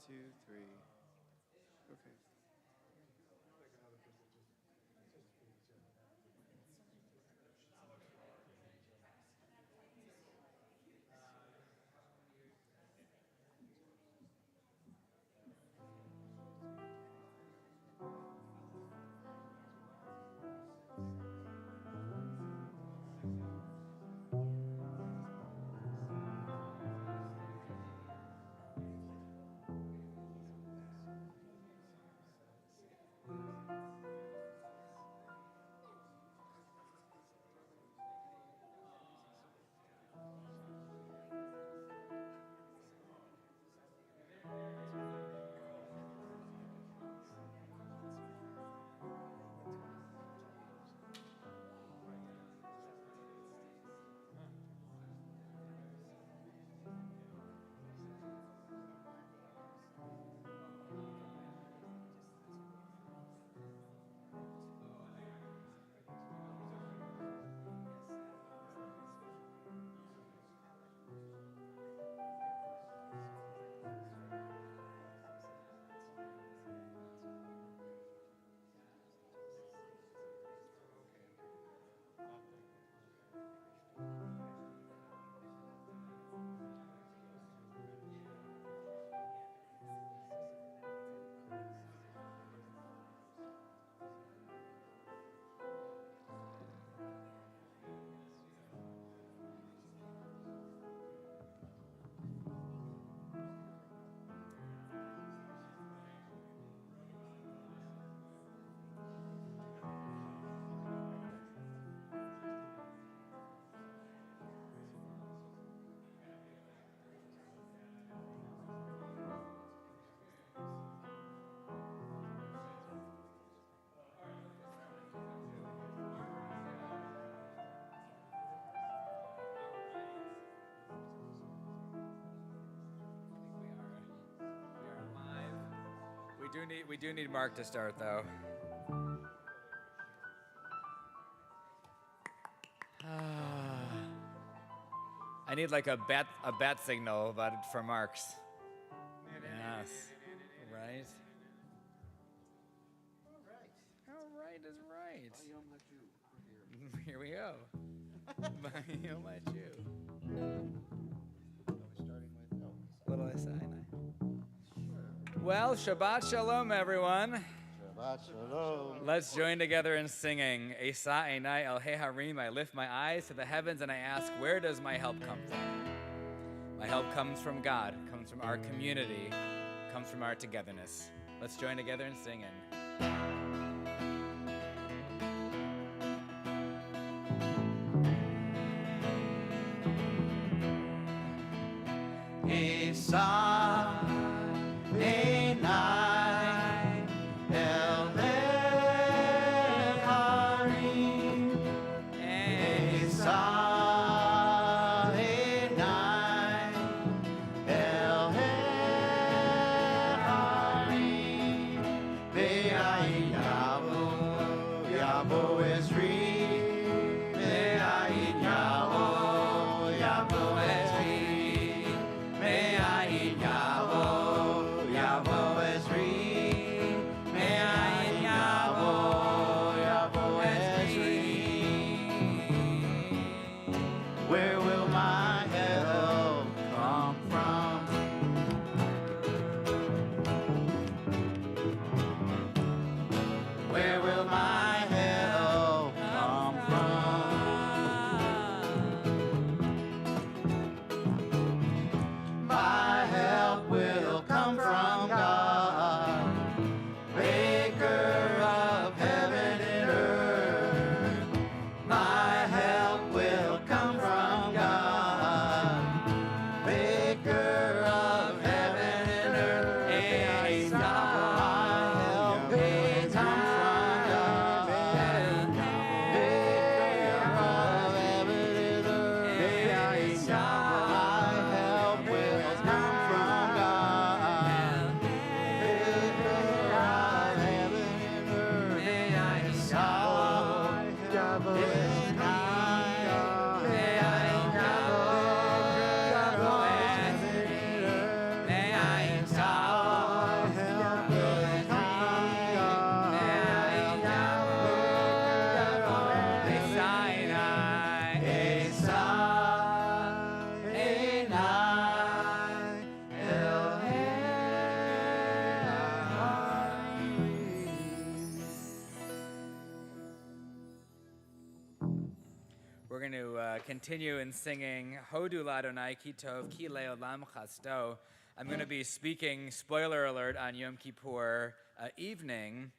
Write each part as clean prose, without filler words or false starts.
2, 3. Okay. We do need Mark to start though. I need like a bat signal for Mark's. Yes. Right. All right is right. Here we go. Bayom Lachu. Little Sinai. Well, Shabbat Shalom, everyone. Shabbat Shalom. Let's join together in singing. Esa Einai El Harim. I lift my eyes to the heavens and I ask, where does my help come from? My help comes from God, comes from our community, comes from our togetherness. Let's join together in singing. Esa Einai El Harim. Esa Einai El Harim. Ve'ayin Yavo Esri. Ve'ayin Yavo Esri. Ve'ayin Yavo Esri. Ve'ayin Yavo Esri. Where will my help come from? Where will my help come from? My help will come from God, Maker of heaven and earth. My help will come from continue in singing Hodu Ladonai Ki Tov Ki Leolam Chasto. I'm going to be speaking, spoiler alert, on Yom Kippur evening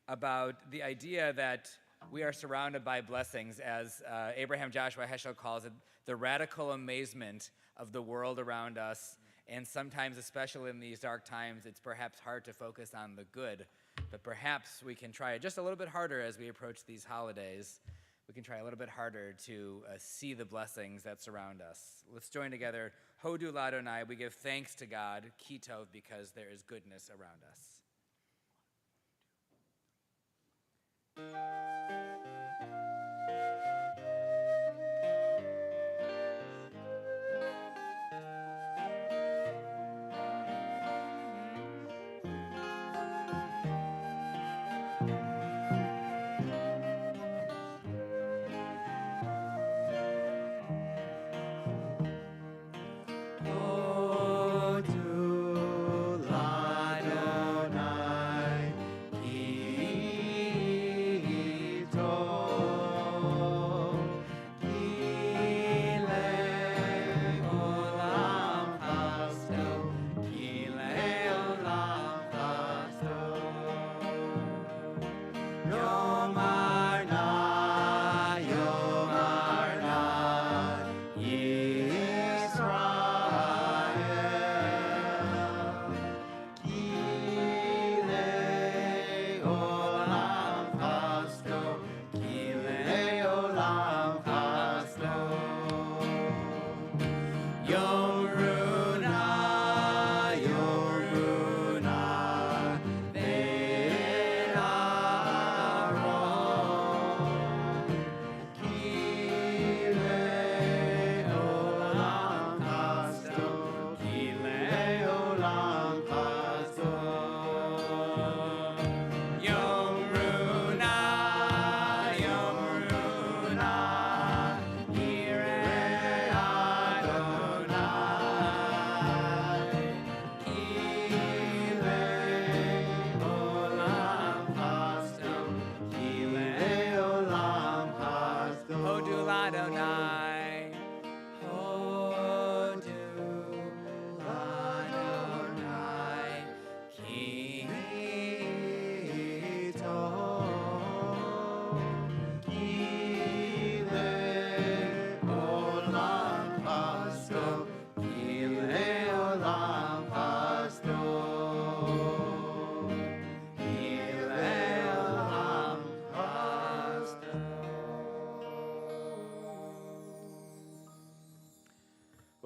about the idea that we are surrounded by blessings, as Abraham Joshua Heschel calls it, the radical amazement of the world around us. And sometimes, especially in these dark times, it's perhaps hard to focus on the good. But perhaps we can try just a little bit harder as we approach these holidays. We can try a little bit harder to see the blessings that surround us. Let's join together. Hodu Ladonai, we give thanks to God, Ki Tov, because there is goodness around us.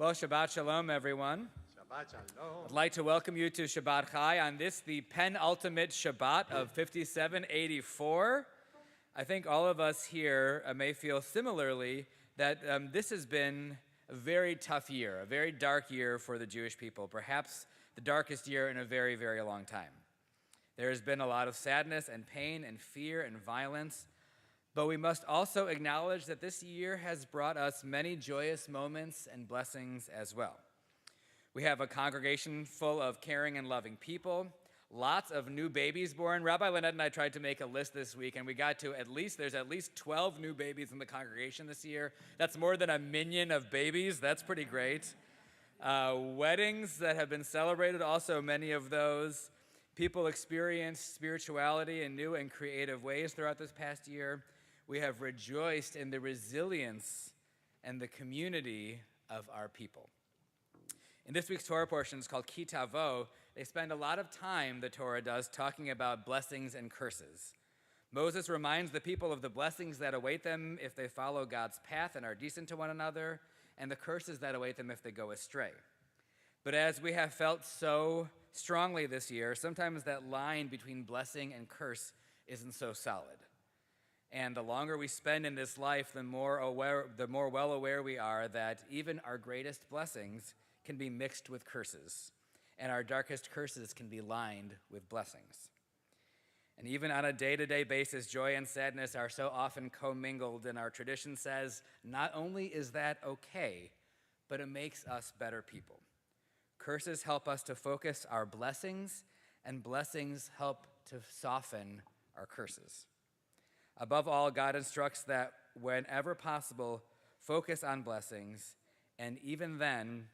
Well, Shabbat Shalom, everyone. Shabbat Shalom. I'd like to welcome you to Shabbat Chai on this, the penultimate Shabbat of 5784. I think all of us here may feel similarly that this has been a very tough year, a very dark year for the Jewish people, perhaps the darkest year in a very, very long time. There has been a lot of sadness and pain and fear and violence, but we must also acknowledge that this year has brought us many joyous moments and blessings as well. We have a congregation full of caring and loving people, lots of new babies born. Rabbi Lynette and I tried to make a list this week, and we got to there's at least 12 new babies in the congregation this year. That's more than a minion of babies. That's pretty great. Weddings that have been celebrated, also many of those. People experienced spirituality in new and creative ways throughout this past year. We have rejoiced in the resilience and the community of our people. In this week's Torah portion, it's called Ki Tavo. They spend a lot of time, the Torah does, talking about blessings and curses. Moses reminds the people of the blessings that await them if they follow God's path and are decent to one another, and the curses that await them if they go astray. But as we have felt so strongly this year, sometimes that line between blessing and curse isn't so solid. And the longer we spend in this life, the more well aware we are that even our greatest blessings can be mixed with curses, and our darkest curses can be lined with blessings. And even on a day-to-day basis, joy and sadness are so often commingled, and our tradition says not only is that okay, but it makes us better people. Curses help us to focus our blessings, and blessings help to soften our curses. Above all, God instructs that whenever possible, focus on blessings, and even then,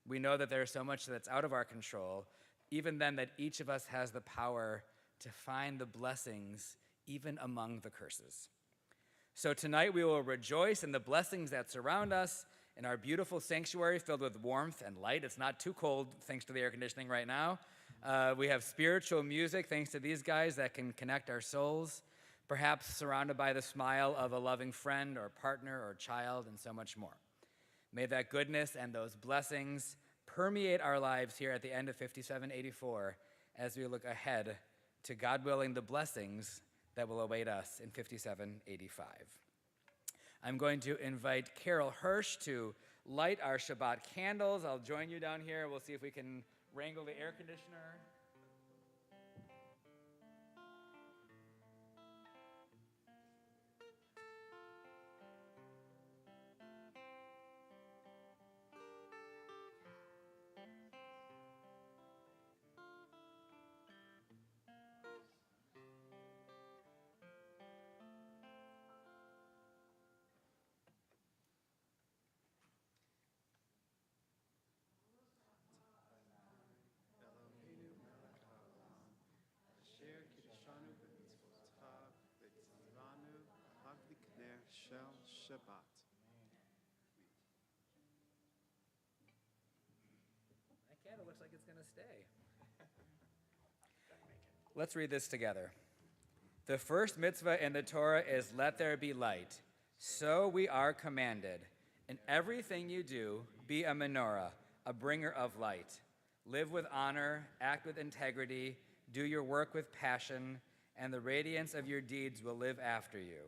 we know that there's so much that's out of our control, even then that each of us has the power to find the blessings even among the curses. So tonight we will rejoice in the blessings that surround us in our beautiful sanctuary filled with warmth and light. It's not too cold thanks to the air conditioning right now. We have spiritual music thanks to these guys that can connect our souls, perhaps surrounded by the smile of a loving friend or partner or child, and so much more. May that goodness and those blessings permeate our lives here at the end of 5784 as we look ahead to, God willing, the blessings that will await us in 5785. I'm going to invite Carol Hirsch to light our Shabbat candles. I'll join you down here. We'll see if we can wrangle the air conditioner. Shabbat. That candle looks like it's going to stay. Let's read this together. The first mitzvah in the Torah is let there be light. So we are commanded. In everything you do, be a menorah, a bringer of light. Live with honor, act with integrity, do your work with passion, and the radiance of your deeds will live after you.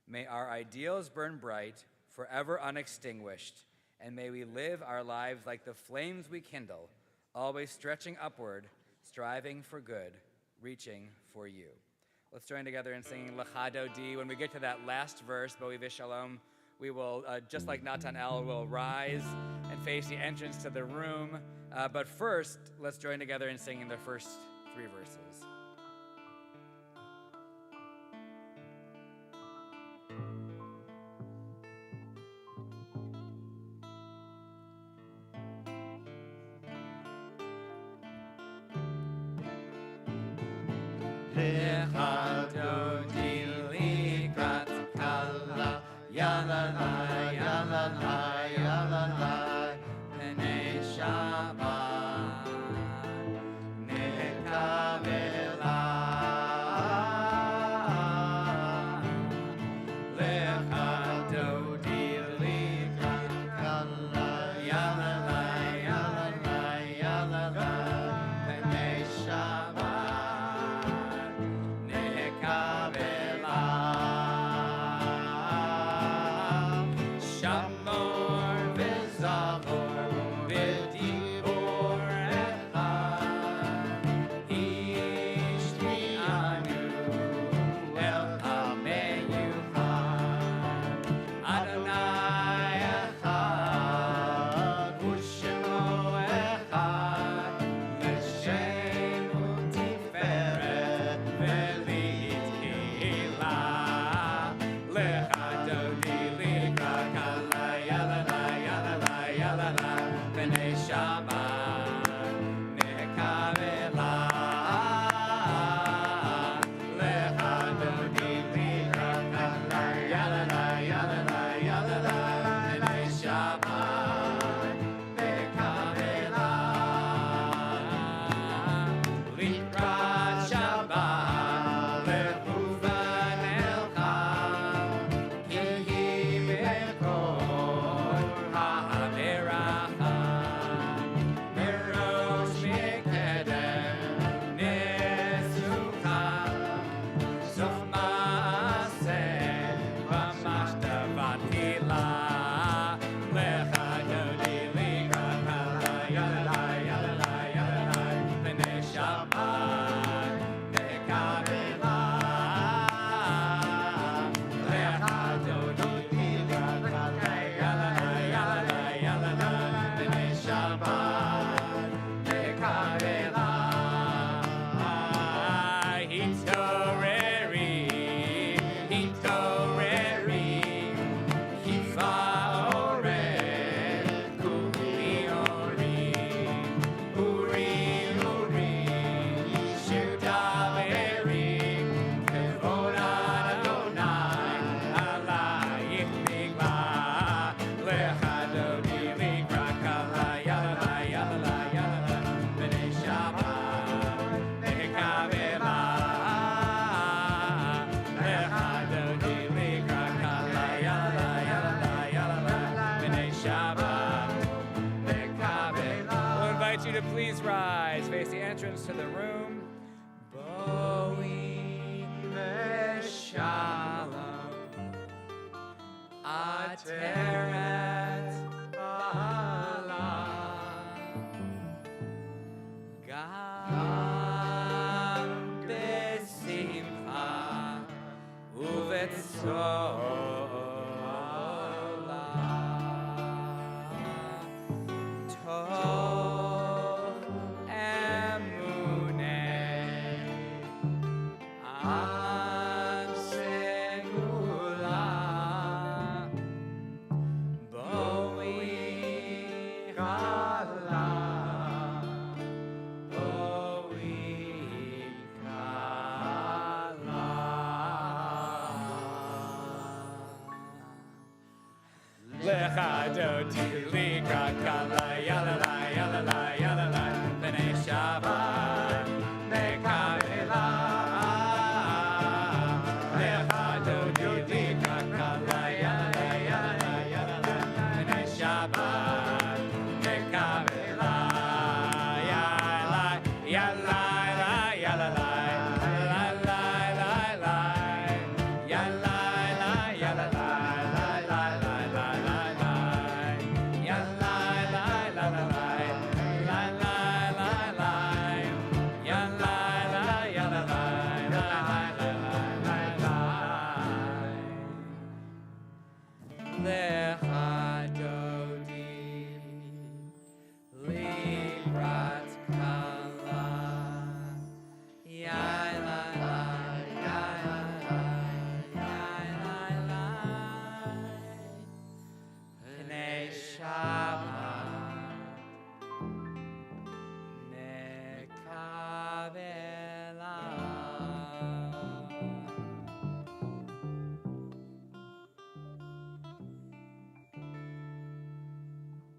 May our ideals burn bright, forever unextinguished, and may we live our lives like the flames we kindle, always stretching upward, striving for good, reaching for you. Let's join together in singing Lecha Dodi. When we get to that last verse, Erev Shalom, we will, just like Natanel, will rise and face the entrance to the room. But first, let's join together in singing the first three verses. Lecha Dodi likrat kala, yalala, yalala, yalala, Bnei Shabbat nekavela. Lecha Dodi likrat kala, yalala, yalala, yalala, Bnei Shabbat. to please rise. Face the entrance to the room. Erev Shalom. Ateret Gam besimcha uvetzola tov emuneh am segula boi chala. Lecha doti lika kala yalala yalala yalala b'nei Shabbat mekavela. Lecha doti lika kala yalala yalala yalala b'nei Shabbat mekavela. Yalala yalala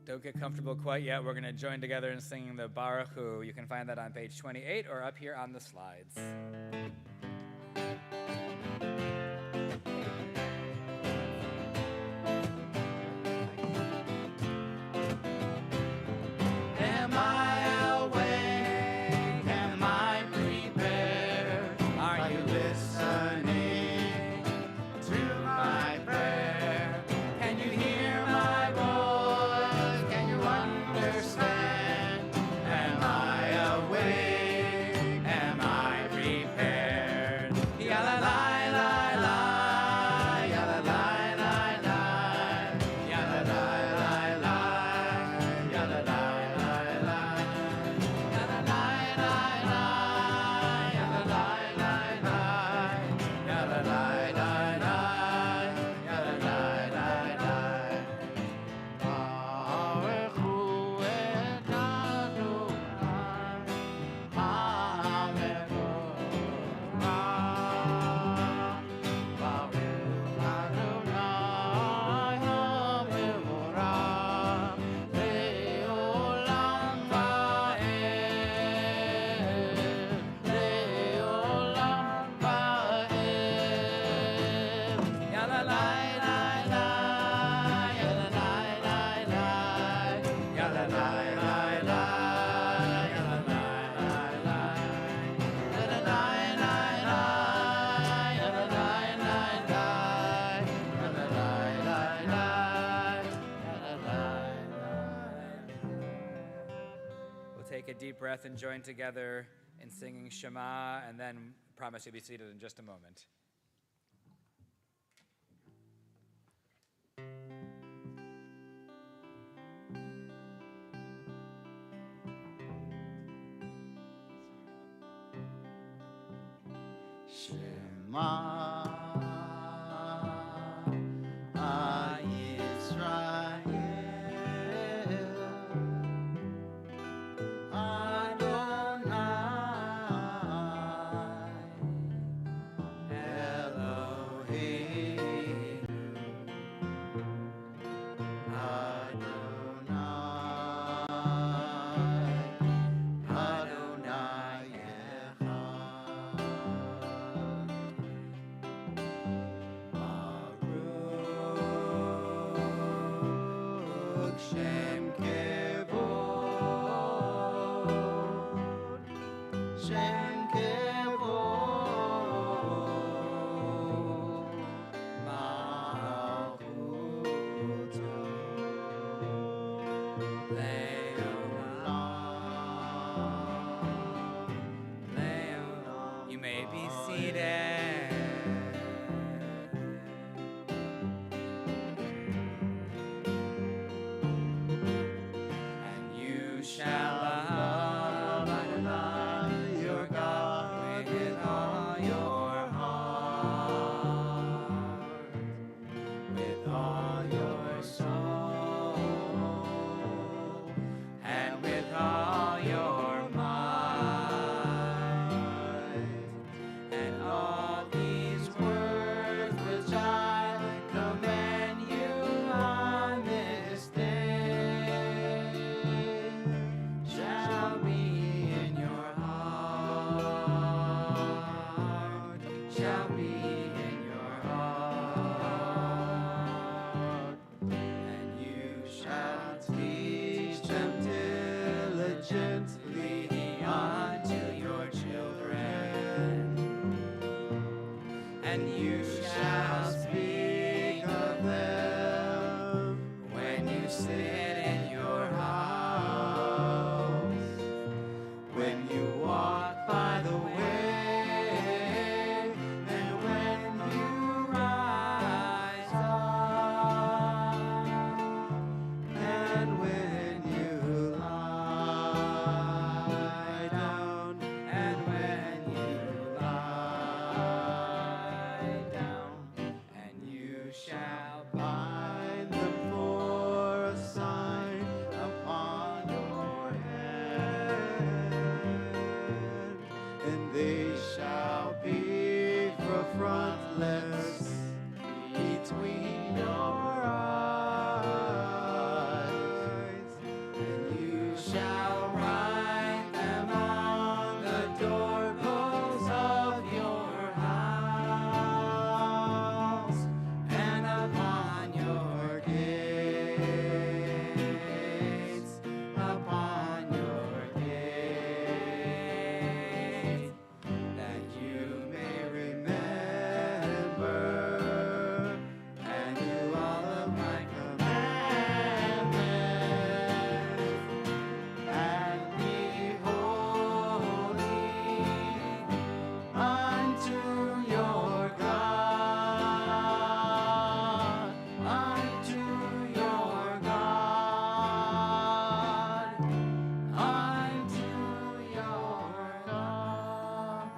Don't get comfortable quite yet. We're going to join together in singing the Baruch Hu. You can find that on page 28 or up here on the slides. Am I awake? Am I prepared? Are you listening to my prayer? Can you hear my voice? Can you understand? Am I awake? Am I prepared? Ya la la la la, ya la la la la, ya la la la la, ya la la la la, ya la la la la, ya la la la la, ya la la la la, ya la la la la. Baruch Hu et Adonai, Amen. Baruch Adonai HaMevorach Le'olam va'ed, Le'olam va'ed. Ya la la la la, ya la la la la, ya la la la la, ya la la la la, ya la la la la, ya la la la la, ya la la la la, ya la la la. We'll take a deep breath and join together in singing Shema, and then promise you'll be seated in just a moment. Shema Yisrael Adonai Eloheinu Adonai Baruch Shem Kevod You may be seated. And you shall love Adonai your God with all your heart, with all your soul, and with all your might. And all these words which I command you on this day shall be in your heart, shall be in your heart. And you shall teach them diligently unto your children, and you shall speak of them when you sit in your house, when you walk by the way, and when you rise up, and when you lie down, and when you lie down, and you shall bind them for a sign upon your hand, and they shall be for frontlets between your eyes, and you shall write them on the doorposts of your house and upon your gates, upon your gates, that you may remember and do all of my commandments, and be holy unto your God, unto your God, unto your God.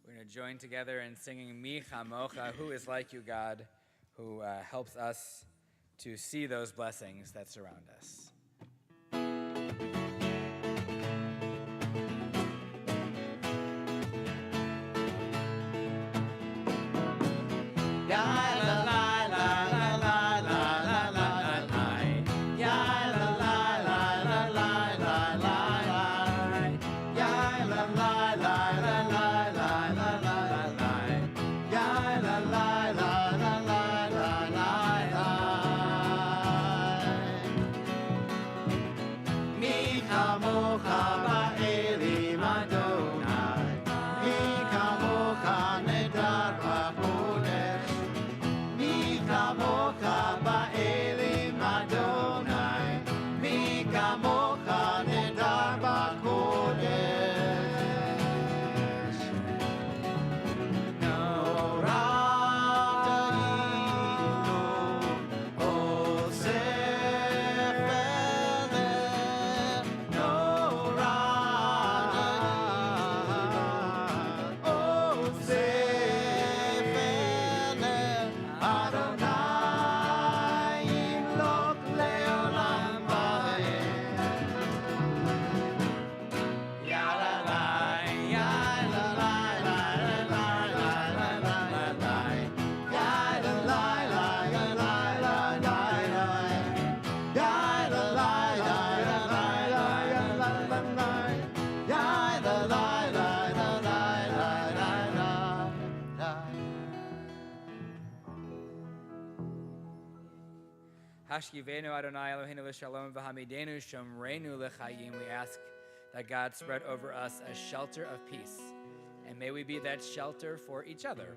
We're going to join together in singing Mi Chamocha, who is like you, God, who helps us to see those blessings that surround us. Hashkivenu Adonai Eloheinu l'shalom v'hamidenu shomreinu l'chayim. We ask that God spread over us a shelter of peace, and may we be that shelter for each other.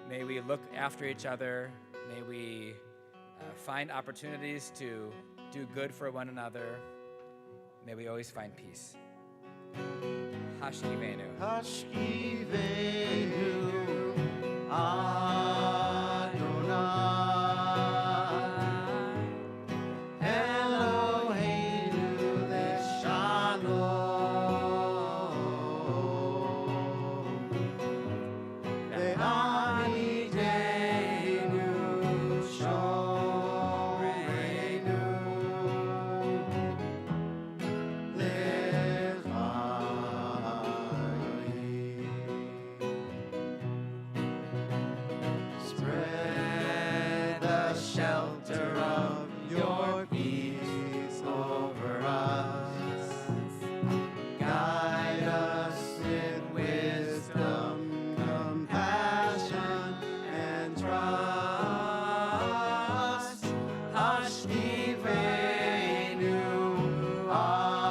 May we look after each other May we find opportunities to do good for one another. May we always find peace. Hashkivenu. Hashkivenu Adonai Eloheinu Leshalom Ve'amideinu Shoreinu Spread the shelter of your peace over us. Guide us in wisdom, compassion, and trust. Hashkivenu Adonai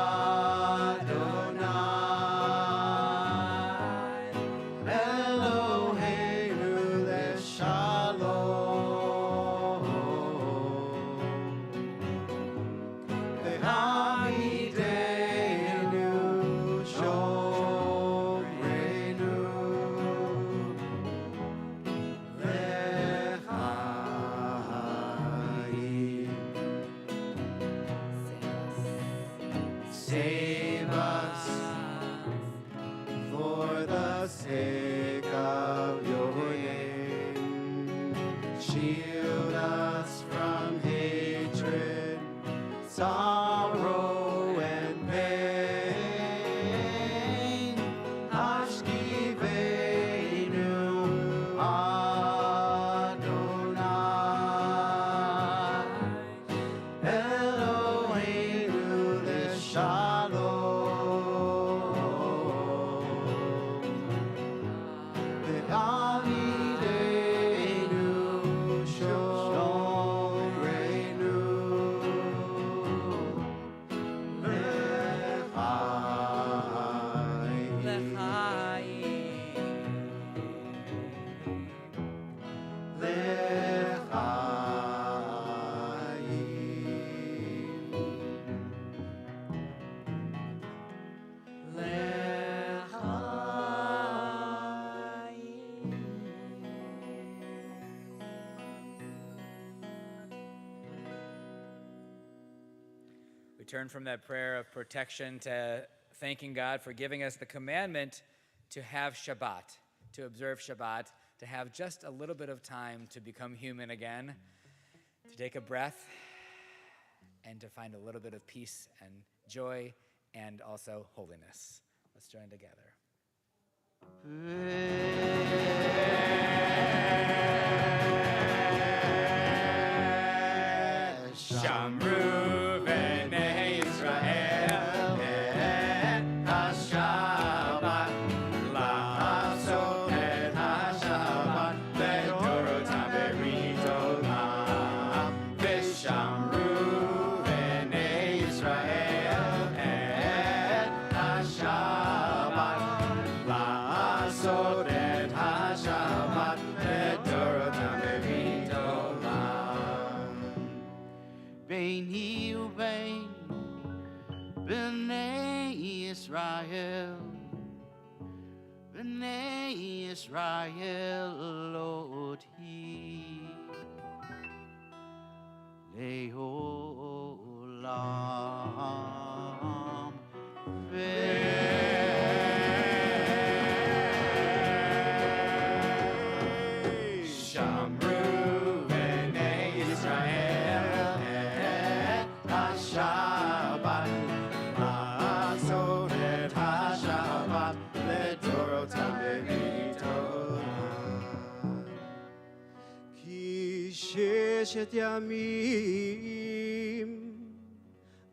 Eloheinu Leshalom Ve'amideinu Shoreinu Lechaim. Save us for the sake of your name. Shield us from hatred, sorrow, and pain. Hashkivenu Adonai Eloheinu Leshalom Ve'amideinu Shoreinu We turn from that prayer of protection to thanking God for giving us the commandment to have Shabbat, to observe Shabbat, to have just a little bit of time to become human again, to take a breath, and to find a little bit of peace and joy and also holiness. Let's join together. Shamru b'nei Yisrael et HaShabbat, la'asot et HaShabbat le'dorotam be'ridolam. V'shamru b'nei Yisrael et HaShabbat, la'asot et HaShabbat le'dorotam be'ridolam. Beini ubein b'nei Yisrael, b'nei Yisrael oti le'olam. Shamru b'nei Yisrael et HaShabbat, la'asot et HaShabbat le'dorotam be'ridolam. Ki sheshet yamim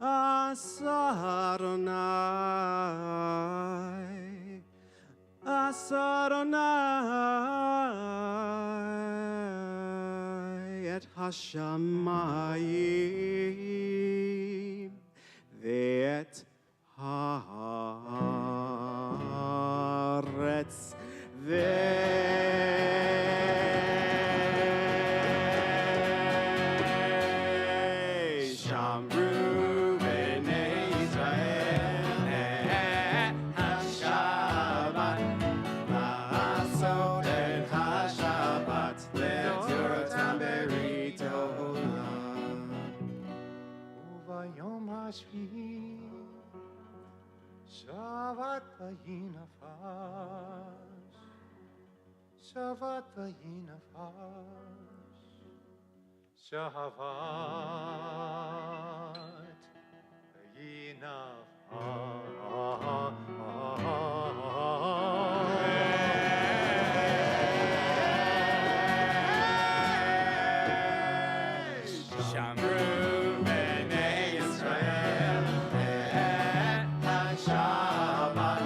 asa Adonai, asa Adonai et hashamayim ve'et haaretz Shamru b'nei Yisrael et HaShabbat La'asot et HaShabbat Le'toratam berit olam. וביום השביעי שבת ויהי נפש, שבת ויהי נפש, שבת ויהי נפש. Shamru b'nei Yisrael et HaShabbat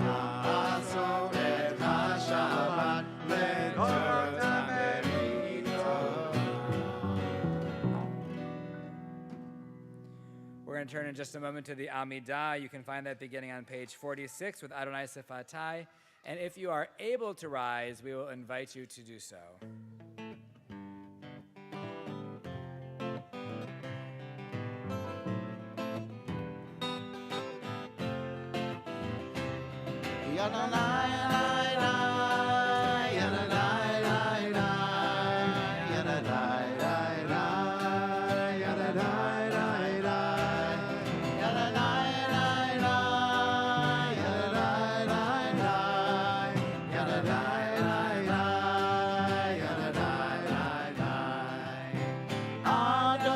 La'asot et HaShabbat Le'toratam berit olam. We're going to turn in just a moment to the Amidah. You can find that beginning on page 46 with Adonai Sifatai. And if you are able to rise, we will invite you to do so.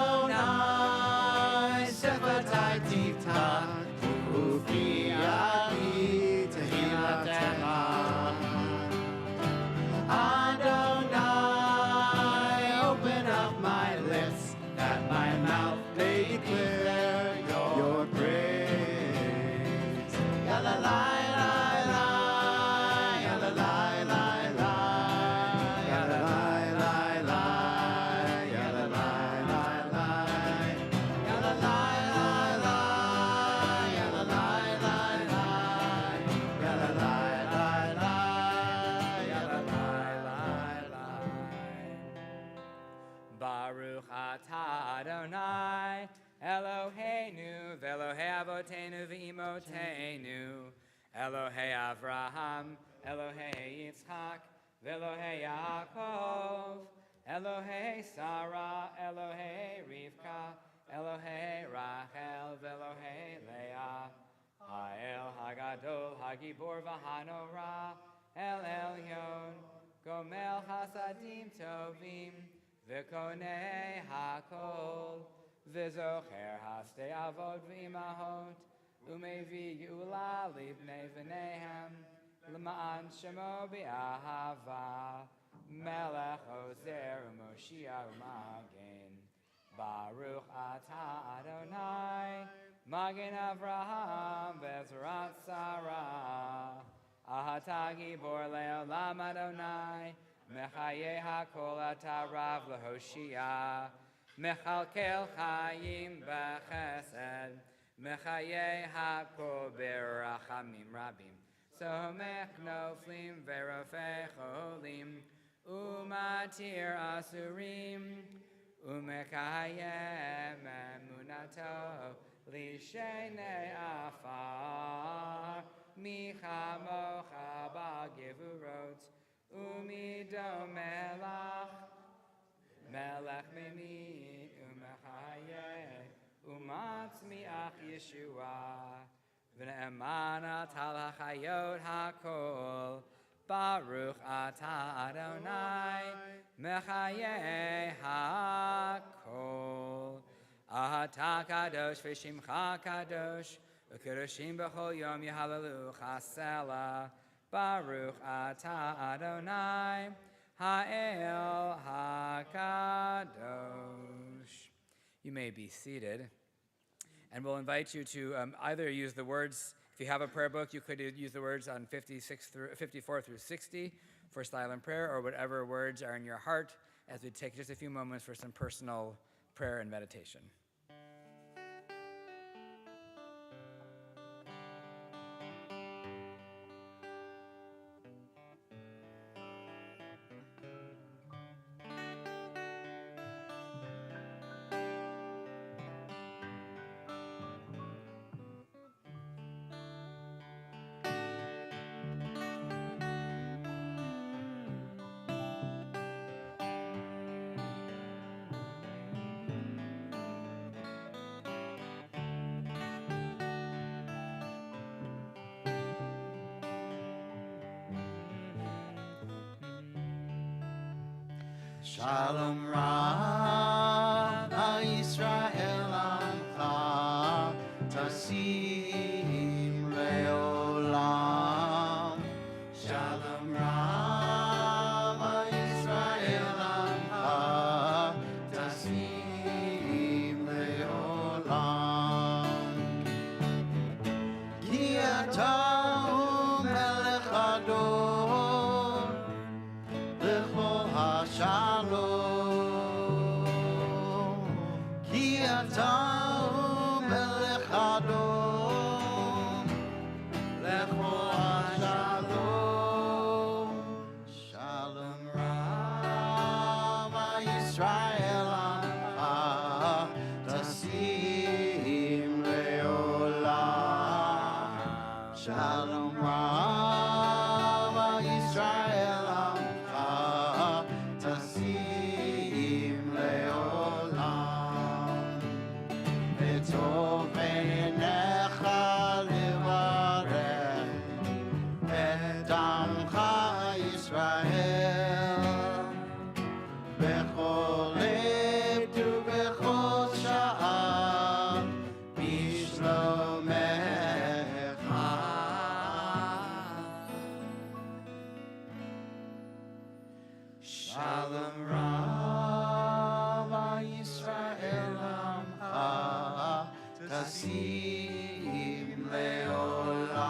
Adonai Sefatai Tifta Ufi Ani Tehilatecha. Adonai, open up my lips, that my mouth may declare your praise. Yalalai, lai, lai, yalalai, lai, lai, yalalai, lai, lai, yalalai, lai, lai, yalalai, lai, lai, yalalai, lai, lai, yalalai, lai, lai, yalalai, lai, lai. Baruch atah Adonai, Eloheinu, v'Elohei Avotenu v'Imotenu, Elohei Avraham, Elohei Yitzchak, v'Elohei Yaakov, Elohei Sarah, Elohei Rivka, Elohei Rachel, v'Elohei Leah, Ha'el Hagadol, Hagibor v'Hanora, El Elyon, Gomel Hasadim Tovim, V'konei hakol, v'zocher hastei avot v'imahot, umevi geula libnei v'nehem, l'ma'an shemo b'ahava, melech ozer u'moshia u'magen. Baruch atah Adonai, magen Avraham v'ezrat Sarah, ahata gibor le'olam Adonai, Mechaye hakol ata rav lehoshia, mechalkel chayim b'chesed, mechaye hakol berachamim rabim, somech noflim verofei cholim, umatir asurim, umekayem emunato lishenei afar, michamocha b'gevurot, Umido melach, melech mimi, umechaye, umatzmiach Yeshua, v'ne'emanat halachayot hakol, Baruch atah Adonai, mechaye hakol. Ahata kadosh v'shimcha kadosh, u'kedoshim b'chol yom yehallelu chasela, Baruch atah Adonai, Ha'el HaKadosh. You may be seated. And we'll invite you to either use the words, if you have a prayer book, you could use the words on 54 through 60 for silent prayer, or whatever words are in your heart as we take just a few moments for some personal prayer and meditation. Shalom Rav Yisrael Amcha Tasim Leolam. Shalom Rav Yisrael Amcha Tasim Leolam. Ki ata Melech Adon L'chol HaShalom. Ki ata Melech Adon L'chol HaShalom. Shalom Rav Yisrael Amcha Tasim Leolam. Shalom Rav Yisrael Amcha Tasim Leolam. V'tov beinecha levarech et Amcha Yisrael bechol lev ubechol sha'ah bishlomecha. Shalom Rav Yisrael Amcha Tasim Leolam.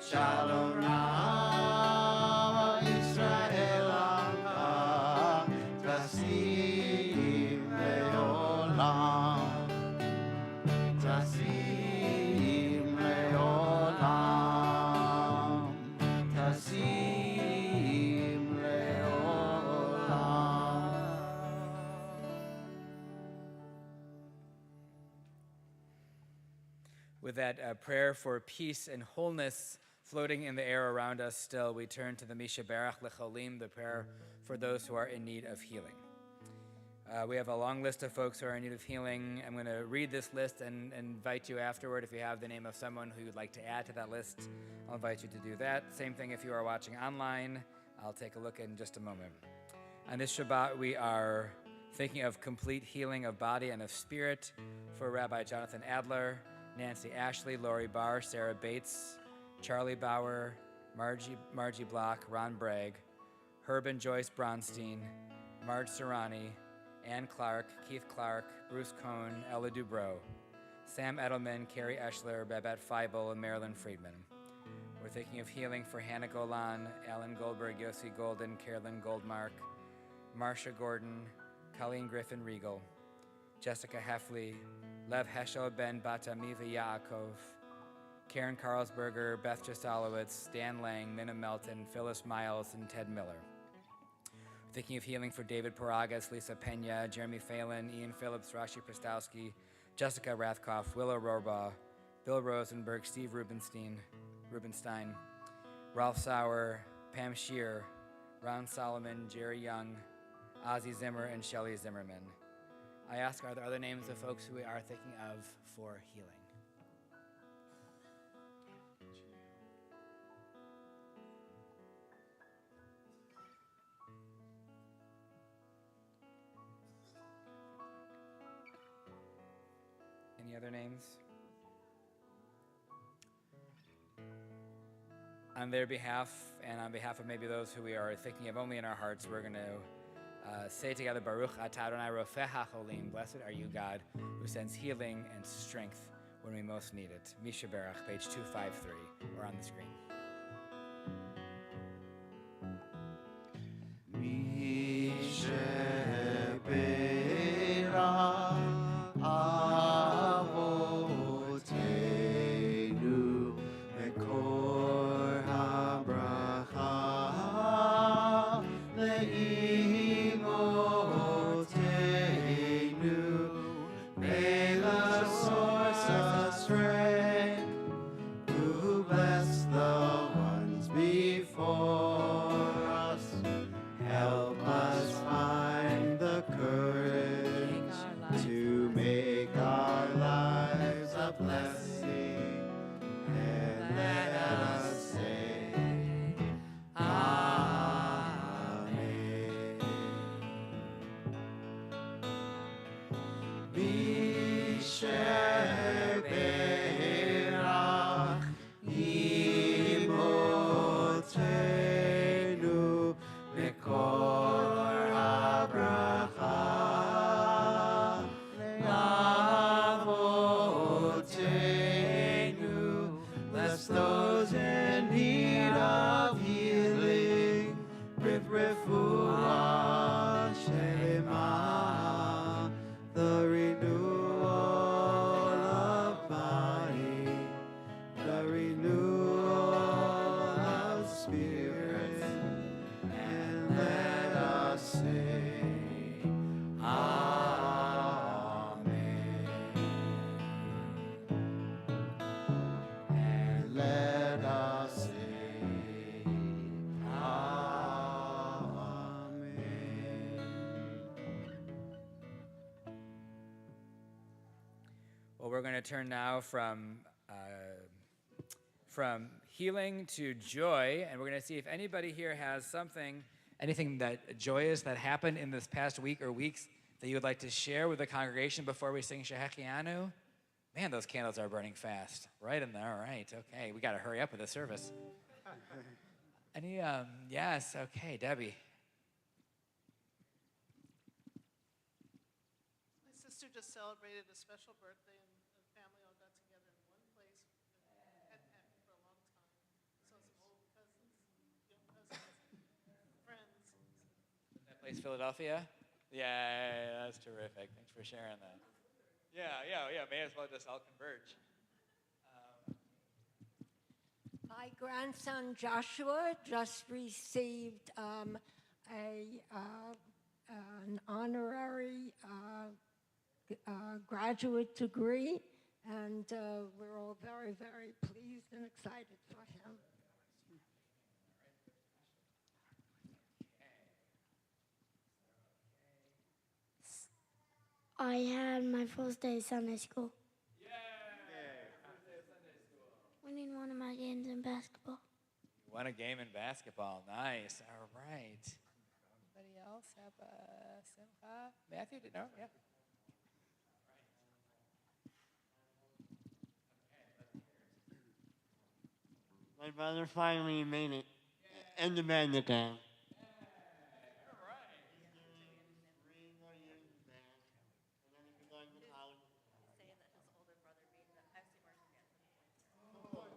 Shalom Rav Yisrael Amcha Tasim Leolam. Tasim Leolam. Tasim Leolam. With that prayer for peace and wholeness floating in the air around us still, we turn to the Mishaberach Lecholim, the prayer for those who are in need of healing. We have a long list of folks who are in need of healing. I'm going to read this list and invite you afterward, if you have the name of someone who you'd like to add to that list, I'll invite you to do that. Same thing if you are watching online. I'll take a look in just a moment. On this Shabbat, we are thinking of complete healing of body and of spirit for Rabbi Jonathan Adler, Nancy Ashley, Lori Barr, Sarah Bates, Charlie Bauer, Margie Block, Ron Bragg, Herb and Joyce Bronstein, Marge Serrani, Ann Clark, Keith Clark, Bruce Cohn, Ella Dubrow, Sam Edelman, Carrie Eschler, Babette Feibel, and Marilyn Friedman. We're thinking of healing for Hannah Golan, Alan Goldberg, Yossi Golden, Carolyn Goldmark, Marcia Gordon, Colleen Griffin Regal, Jessica Heffley, Lev Heschel Ben Batamiva Yaakov, Karen Carlsberger, Beth Jasalowitz, Dan Lang, Minna Melton, Phyllis Miles, and Ted Miller. Thinking of healing for David Paragas, Lisa Pena, Jeremy Phelan, Ian Phillips, Rashi Prostowski, Jessica Rathkoff, Willow Rohrbaugh, Bill Rosenberg, Steve Rubenstein, Ralph Sauer, Pam Shear, Ron Solomon, Jerry Young, Ozzie Zimmer, and Shelley Zimmerman. I ask, are there other names of folks who we are thinking of for healing? Any other names? On their behalf, and on behalf of maybe those who we are thinking of only in our hearts, we're going to say together, Baruch atah Adonai Rofeh HaCholim, blessed are you, God, who sends healing and strength when we most need it. Mishaberach, page 253, or on the screen. Avotenu Mekor HaBracha Le'imotenu. May the source of strength who bless the Misher Beirach Imotenu Mekor HaBracha Lavotenu. Bless those in need of healing with refuah shlema, the renewal of body, the renewal of spirit, and let us say, Amen. And let us say, Amen. Well, we're going to turn now from healing to joy, and we're going to see if anybody here has anything that joyous that happened in this past week or weeks that you would like to share with the congregation before we sing Shehechianu. Man, those candles are burning fast. Right in there. All right. Okay. We got to hurry up with the service. Yes. Okay. Debbie. My sister just celebrated a special birthday, and the family all got together in one place. Hadn't happened for a long time. Saw some old cousins, young cousins, friends. That place, Philadelphia? Yeah, that's terrific. Thanks for sharing that. Yeah. May as well just all converge. My grandson Joshua just received an honorary graduate degree, and we're all very, very pleased and excited for him. I had my first day of Sunday school. Winning one of my games in basketball. You won a game in basketball. Nice. All right. Anybody else have a simcha? Matthew, did no? Yeah. My brother finally made it in the band again.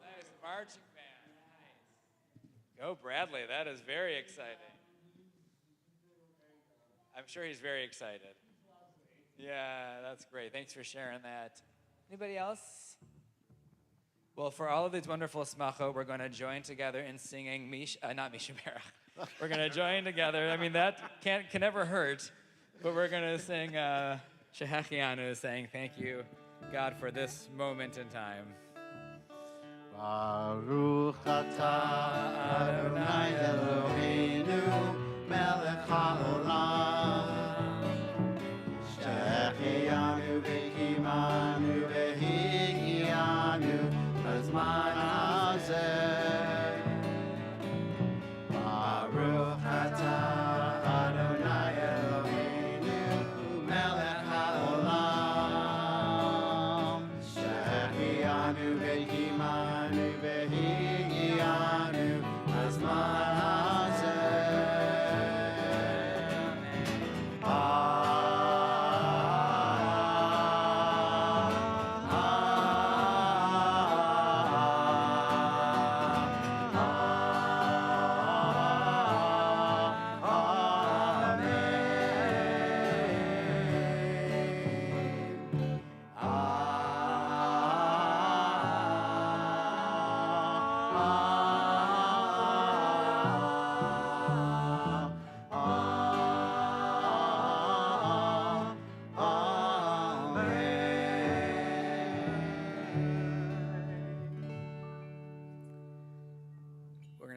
Nice marching band. Nice. Go Bradley. That is very exciting. I'm sure he's very excited. Yeah, that's great. Thanks for sharing that. Anybody else? Well, for all of these wonderful smachot, we're going to join together in singing not Mishaberach. We're going to join together. I mean, that can never hurt. But we're going to sing Shehechianu, saying thank you, God, for this moment in time. Baruch atah Adonai Eloheinu melech haolam Shehechianu v'kimanu v'higianu b'zman hazeh Baruch atah Adonai Eloheinu melech haolam Shehechianu v'kimanu v'higianu b'zman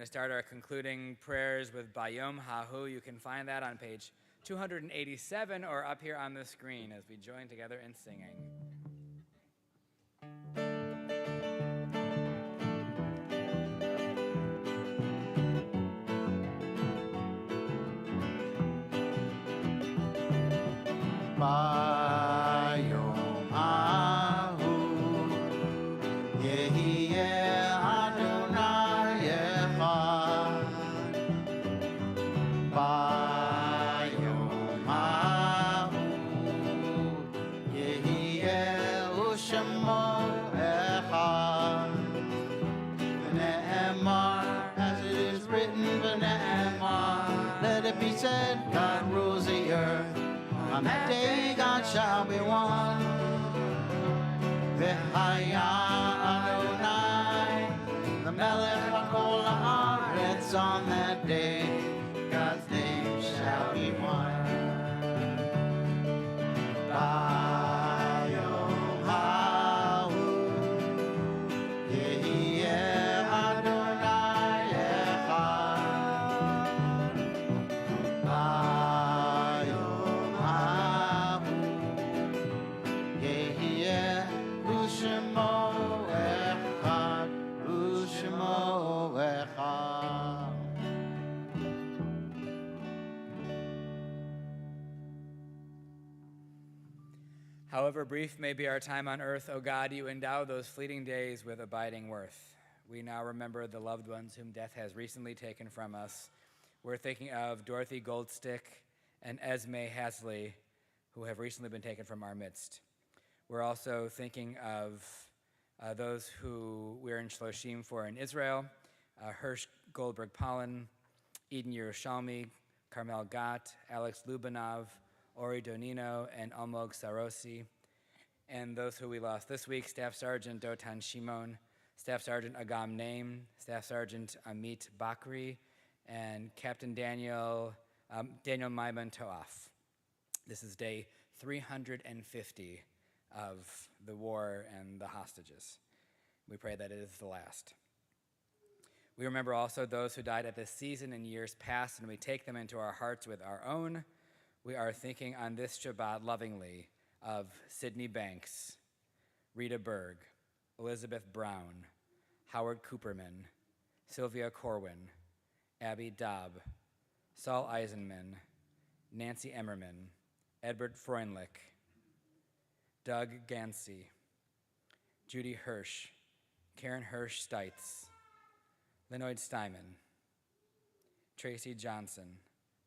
Start our concluding prayers with Bayom Hahu. You can find that on page 287 or up here on the screen as we join together in singing. Bayom On that day God shall be one. V'haya Adonai, the Melech HaKol Haaretz. On that day God's name shall be one. Bayom Hahu, Yehieh Adonai Echad. Bayom Hahu, Yehieh U'Shemo Echad, U'Shemo Echad. However brief may be our time on earth, O God, you endow those fleeting days with abiding worth. We now remember the loved ones whom death has recently taken from us. We're thinking of Dorothy Goldstick and Esme Hasley, who have recently been taken from our midst. We're also thinking of those who we're in Shloshim for in Israel, Hirsch Goldberg-Pollen, Eden Yerushalmi, Carmel Gott, Alex Lubanov, Ori Donino, and Almog Sarosi, and those who we lost this week, Staff Sergeant Dotan Shimon, Staff Sergeant Agam Naim, Staff Sergeant Amit Bakri, and Captain Daniel Maiman Toaf. This is day 350 of the war and the hostages. We pray that it is the last. We remember also those who died at this season in years past, and we take them into our hearts with our own. We are thinking on this Shabbat lovingly of Sydney Banks, Rita Berg, Elizabeth Brown, Howard Cooperman, Sylvia Corwin, Abby Dobb, Saul Eisenman, Nancy Emmerman, Edward Freundlich, Doug Gansey, Judy Hirsch, Karen Hirsch Steitz, Linoid Steinman, Tracy Johnson,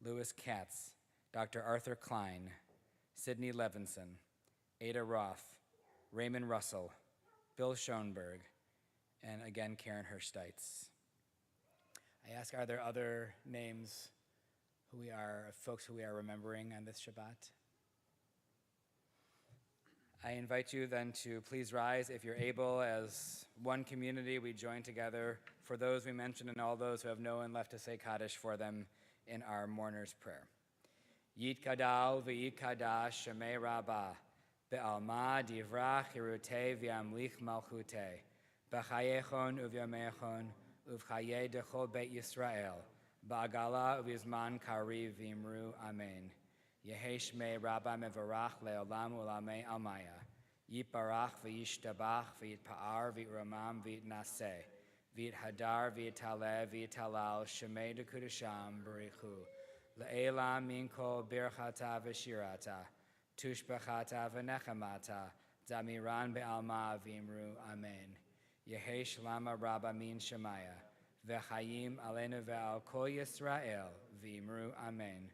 Lewis Katz, Dr. Arthur Klein, Sidney Levinson, Ada Roth, Raymond Russell, Bill Schoenberg, and again, Karen Hirsch Steitz. I ask, are there other names folks who we are remembering on this Shabbat? I invite you then to please rise if you're able. As one community, we join together for those we mentioned and all those who have no one left to say Kaddish for them in our mourner's prayer. Yitkadal v'yitkadash shemei rabbah, be'alma divrach hirutei v'yamlich malchutei, b'chayechon uvyamechon uv'chayei dechol beit Yisrael, ba'agala uv'yizman kariv v'imru amen. Yehi shmei rabbah mevarach le'olam u'lamei almaya, yitbarach v'yishtabach v'yitpa'ar v'yitramam v'yitnaseh, v'yithadar v'yitaleh v'yitalal shemei dekudasham b'richu. Le'ela min kol birchata v'shirata, tushbachata v'nechamata, zamiran be'alma v'imru amen. Yehi shlama rabba min shemaya, v'chayim aleinu ve'al kol Yisrael v'imru amen.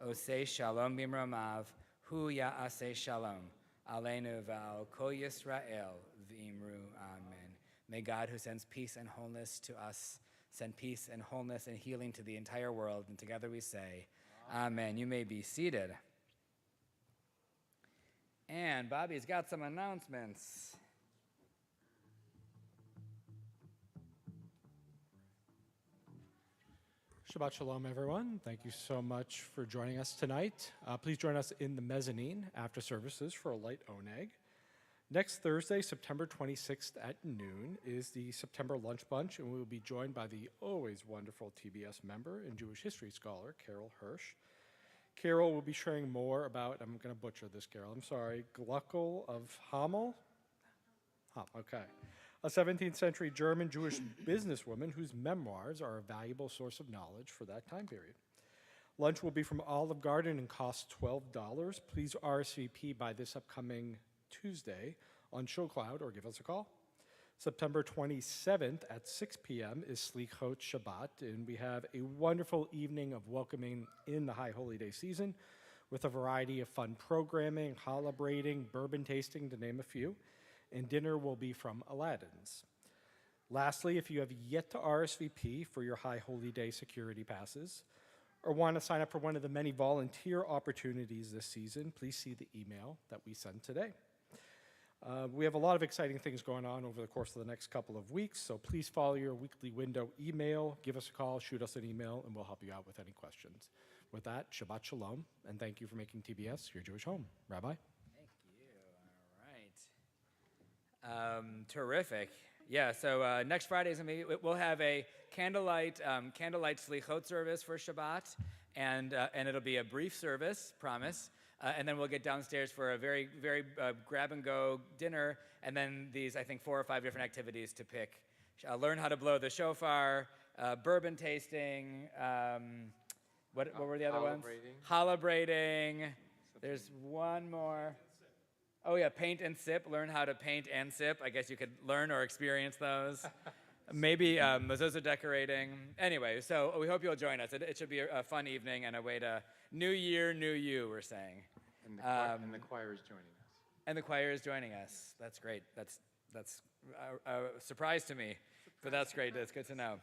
Osei shalom b'mramav, hu ya'aseh shalom, aleinu ve'al kol Yisrael v'imru amen. May God, who sends peace and wholeness to us, send peace and wholeness and healing to the entire world. And together we say, Amen. You may be seated. And Bobby's got some announcements. Shabbat Shalom, everyone. Thank you so much for joining us tonight. Please join us in the mezzanine after services for a light oneg. Next Thursday, September 26th at noon, is the September Lunch Bunch, and we will be joined by the always wonderful TBS member and Jewish history scholar, Carol Hirsch. Carol will be sharing more about, I'm going to butcher this, Carol, I'm sorry, Gluckel of Hamel? Okay. A 17th century German Jewish businesswoman whose memoirs are a valuable source of knowledge for that time period. Lunch will be from Olive Garden and costs $12. Please RSVP by this upcoming Tuesday on ShowCloud or give us a call. September 27th at 6 p.m. is Slichot Shabbat, and we have a wonderful evening of welcoming in the High Holy Day season with a variety of fun programming, challah braiding, bourbon tasting, to name a few, and dinner will be from Aladdin's. Lastly, if you have yet to RSVP for your High Holy Day security passes, or want to sign up for one of the many volunteer opportunities this season, please see the email that we sent today. We have a lot of exciting things going on over the course of the next couple of weeks, so please follow your weekly window email, give us a call, shoot us an email, and we'll help you out with any questions. With that, Shabbat Shalom, and thank you for making TBS your Jewish home. Rabbi? Thank you. All right. Terrific. Yeah, so next Friday we'll have a candlelight slichot service for Shabbat, and it'll be a brief service, promise. And then we'll get downstairs for a very, very grab-and-go dinner, and then these, I think, 4 or 5 different activities to pick. Learn how to blow the shofar, bourbon tasting, what were the other ones? Challah braiding. There's one more. Oh, yeah, paint and sip. Learn how to paint and sip. I guess you could learn or experience those. Maybe mezuzah decorating. Anyway, so we hope you'll join us. It should be a fun evening and a way to new year, new you, we're saying. And the choir is joining us. And the choir is joining us. That's great. That's a surprise to me, but that's great. That's good to know.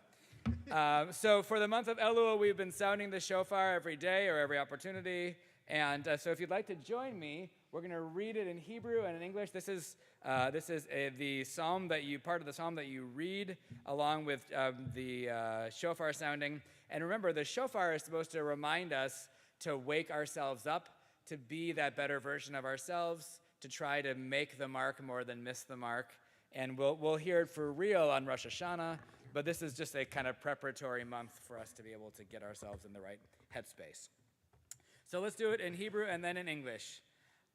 So for the month of Elul, we've been sounding the shofar every day or every opportunity. And so if you'd like to join me, we're going to read it in Hebrew and in English. This is the psalm part of the psalm that you read along with the shofar sounding. And remember, the shofar is supposed to remind us to wake ourselves up, to be that better version of ourselves, to try to make the mark more than miss the mark. And we'll hear it for real on Rosh Hashanah, but this is just a kind of preparatory month for us to be able to get ourselves in the right headspace. So let's do it in Hebrew and then in English.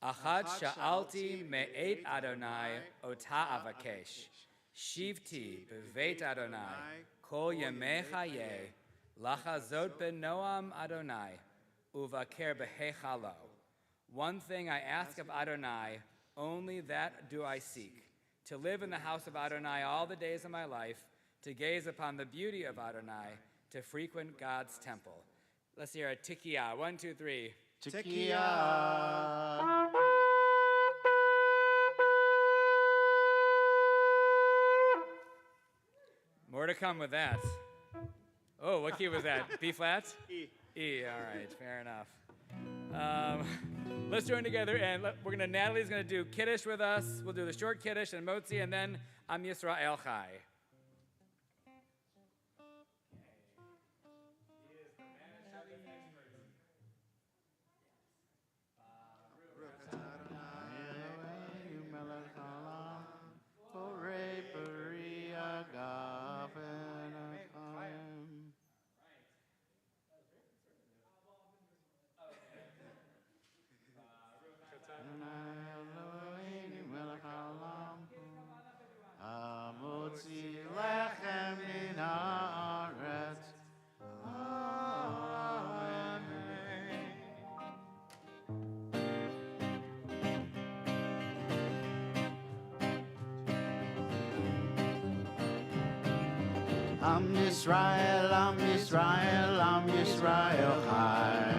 Achad sha'alti me'et Adonai ota avakesh. Shivti b'veit Adonai kol yemei chayei. Lachazot b'noam Adonai uvaker b'hechalo. One thing I ask of Adonai, only that do I seek, to live in the house of Adonai all the days of my life, to gaze upon the beauty of Adonai, to frequent God's temple. Let's hear a tikiyah. 1, 2, 3. Tikiyah. More to come with that. Oh, what key was that? B flat? E. E, all right, fair enough. Let's join together, and Natalie's gonna do Kiddush with us. We'll do the short Kiddush and Motzi, and then Am Yisrael Chai. Am Yisrael, Am Yisrael, Am Yisrael Chai.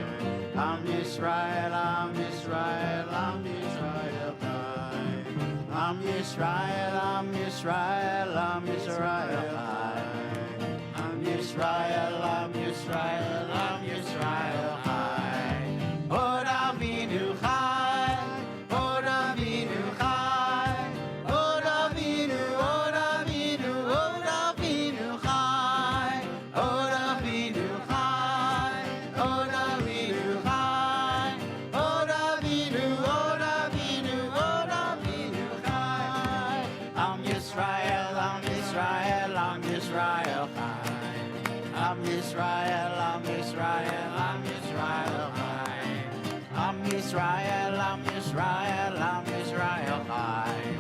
Am Yisrael, Am Yisrael, Am Yisrael Chai. Am Yisrael, Am Yisrael, Am Yisrael Chai. Am Yisrael, Am Yisrael, Am Yisrael Chai. Od Avinu Chai, Od Avinu Chai, Od Avinu, Od Avinu, Od Avinu Chai, Od Avinu Chai, Od Avinu Chai, Od Avinu, Od Avinu, Od Avinu Chai. Am Yisrael, Am Yisrael, Am Yisrael Chai. Am Yisrael, Am Yisrael, Am Yisrael Chai. Am Yisrael, Am Yisrael, Am Yisrael Chai.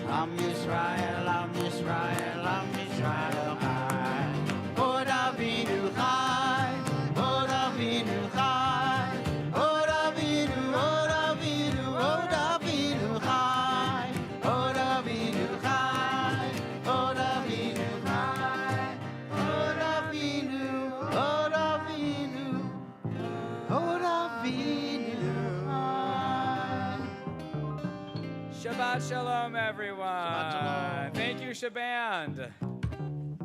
Am Yisrael, Am Yisrael, Am Yisrael Chai. Od Avinu Chai, Od Avinu Chai, Od Avinu, Od Avinu, Od Avinu Chai, Od Avinu Chai, Od Avinu Chai, Od Avinu, Od Avinu, Od Avinu Chai. Shabbat Shalom, everyone. Shabbat Shalom. Thank you, Shaband.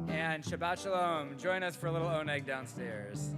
And Shabbat Shalom. Join us for a little oneg downstairs.